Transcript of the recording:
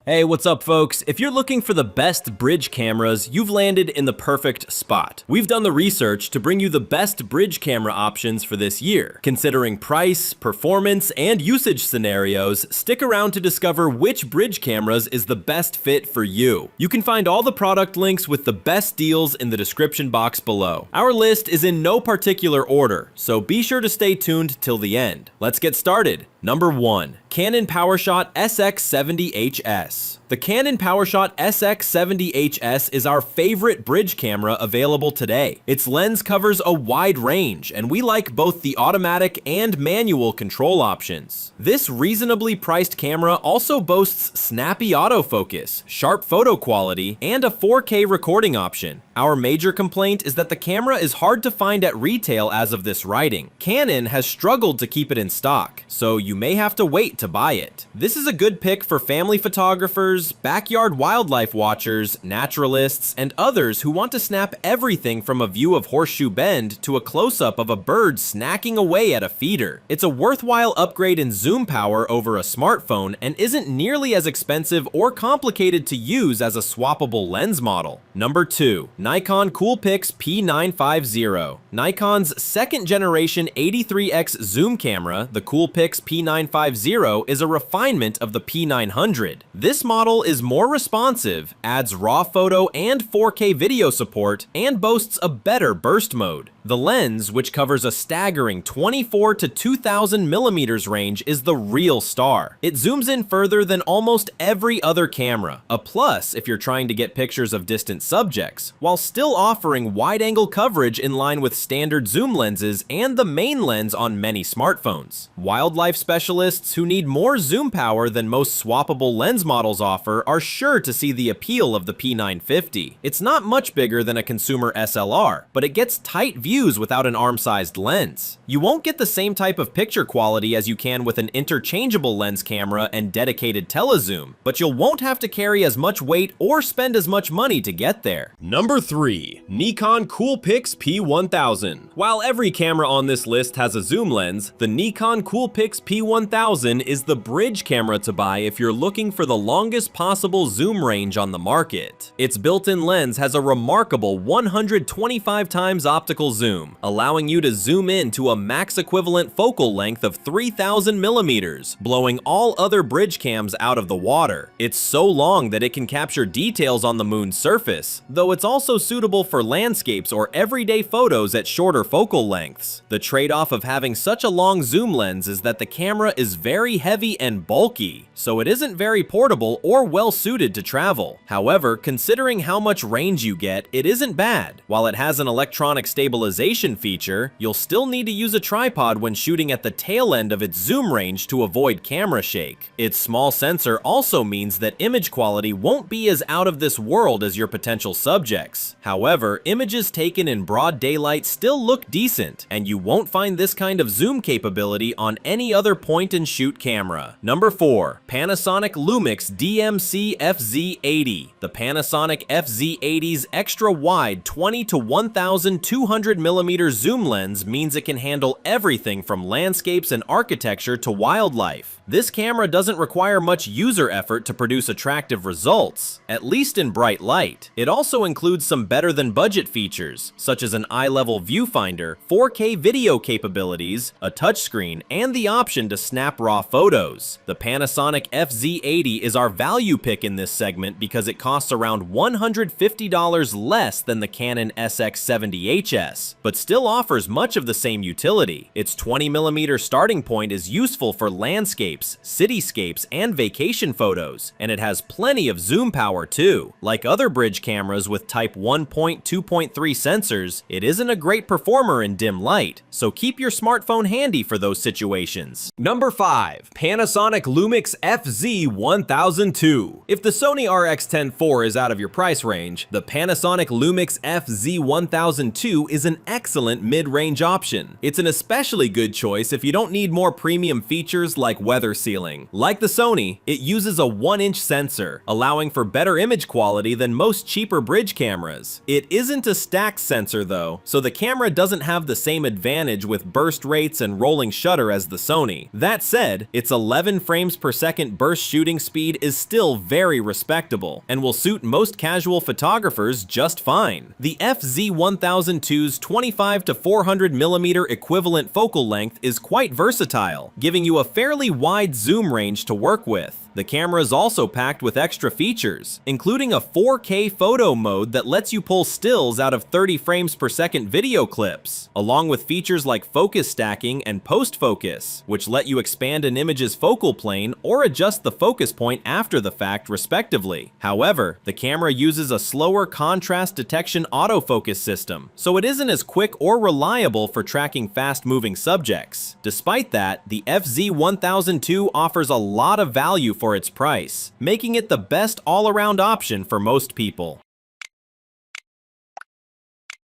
Hey, what's up folks? If you're looking for the best bridge cameras, you've landed in the perfect spot. We've done the research to bring you the best bridge camera options for this year. Considering price, performance, and usage scenarios, stick around to discover which bridge cameras is the best fit for you. You can find all the product links with the best deals in the description box below. Our list is in no particular order, so be sure to stay tuned till the end. Let's get started. Number 1. Canon PowerShot SX70HS. The Canon PowerShot SX70HS is our favorite bridge camera available today. Its lens covers a wide range, and we like both the automatic and manual control options. This reasonably priced camera also boasts snappy autofocus, sharp photo quality, and a 4K recording option. Our major complaint is that the camera is hard to find at retail as of this writing. Canon has struggled to keep it in stock, so you may have to wait to buy it. This is a good pick for family photographers, backyard wildlife watchers, naturalists, and others who want to snap everything from a view of Horseshoe Bend to a close-up of a bird snacking away at a feeder. It's a worthwhile upgrade in zoom power over a smartphone and isn't nearly as expensive or complicated to use as a swappable lens model. Number 2. Nikon Coolpix P950. Nikon's second-generation 83x zoom camera, the Coolpix P950, is a refinement of the P900. This model is more responsive, adds raw photo and 4K video support, and boasts a better burst mode. The lens, which covers a staggering 24 to 2000 millimeters range, is the real star. It zooms in further than almost every other camera, a plus if you're trying to get pictures of distant subjects, while still offering wide-angle coverage in line with standard zoom lenses and the main lens on many smartphones. Wildlife specialists who need more zoom power than most swappable lens models offer are sure to see the appeal of the P950. It's not much bigger than a consumer SLR, but it gets tight views without an arm-sized lens. You won't get the same type of picture quality as you can with an interchangeable lens camera and dedicated telezoom, but you won't have to carry as much weight or spend as much money to get there. Number 3. Nikon Coolpix P1000. While every camera on this list has a zoom lens, the Nikon Coolpix P1000 is the bridge camera to buy if you're looking for the longest possible zoom range on the market. Its built-in lens has a remarkable 125 times optical zoom, allowing you to zoom in to a max equivalent focal length of 3000 millimeters, blowing all other bridge cams out of the water. It's so long that it can capture details on the moon's surface, though it's also suitable for landscapes or everyday photos at shorter focal lengths. The trade-off of having such a long zoom lens is that the camera is very heavy and bulky, so it isn't very portable or well suited to travel. However, considering how much range you get, it isn't bad. While it has an electronic stabilization feature, you'll still need to use a tripod when shooting at the tail end of its zoom range to avoid camera shake. Its small sensor also means that image quality won't be as out of this world as your potential subjects. However, images taken in broad daylight still look decent, and you won't find this kind of zoom capability on any other point-and-shoot camera. Number 4. Panasonic Lumix DMC FZ80. The Panasonic FZ80's extra-wide 20 to 1200 millimeter zoom lens means it can handle everything from landscapes and architecture to wildlife. This camera doesn't require much user effort to produce attractive results, at least in bright light. It also includes some better-than-budget features, such as an eye-level viewfinder, 4K video capabilities, a touchscreen, and the option to snap raw photos. The Panasonic FZ80 is our value pick in this segment because it costs around $150 less than the Canon SX70HS, but still offers much of the same utility. Its 20mm starting point is useful for landscapes, cityscapes, and vacation photos, and it has plenty of zoom power too. Like other bridge cameras with Type 1.2.3 sensors, it isn't a great performer in dim light, so keep your smartphone handy for those situations. Number 5. Panasonic Lumix FZ1002. If the Sony RX10 IV is out of your price range, the Panasonic Lumix FZ1002 is an excellent mid-range option. It's an especially good choice if you don't need more premium features like weather farther ceiling. Like the Sony, it uses a 1-inch sensor, allowing for better image quality than most cheaper bridge cameras. It isn't a stacked sensor though, so the camera doesn't have the same advantage with burst rates and rolling shutter as the Sony. That said, its 11 frames per second burst shooting speed is still very respectable, and will suit most casual photographers just fine. The FZ1002's 25 to 400mm equivalent focal length is quite versatile, giving you a fairly wide zoom range to work with. The camera is also packed with extra features, including a 4K photo mode that lets you pull stills out of 30 frames per second video clips, along with features like focus stacking and post-focus, which let you expand an image's focal plane or adjust the focus point after the fact, respectively. However, the camera uses a slower contrast detection autofocus system, so it isn't as quick or reliable for tracking fast-moving subjects. Despite that, the FZ1002 offers a lot of value for its price, making it the best all-around option for most people.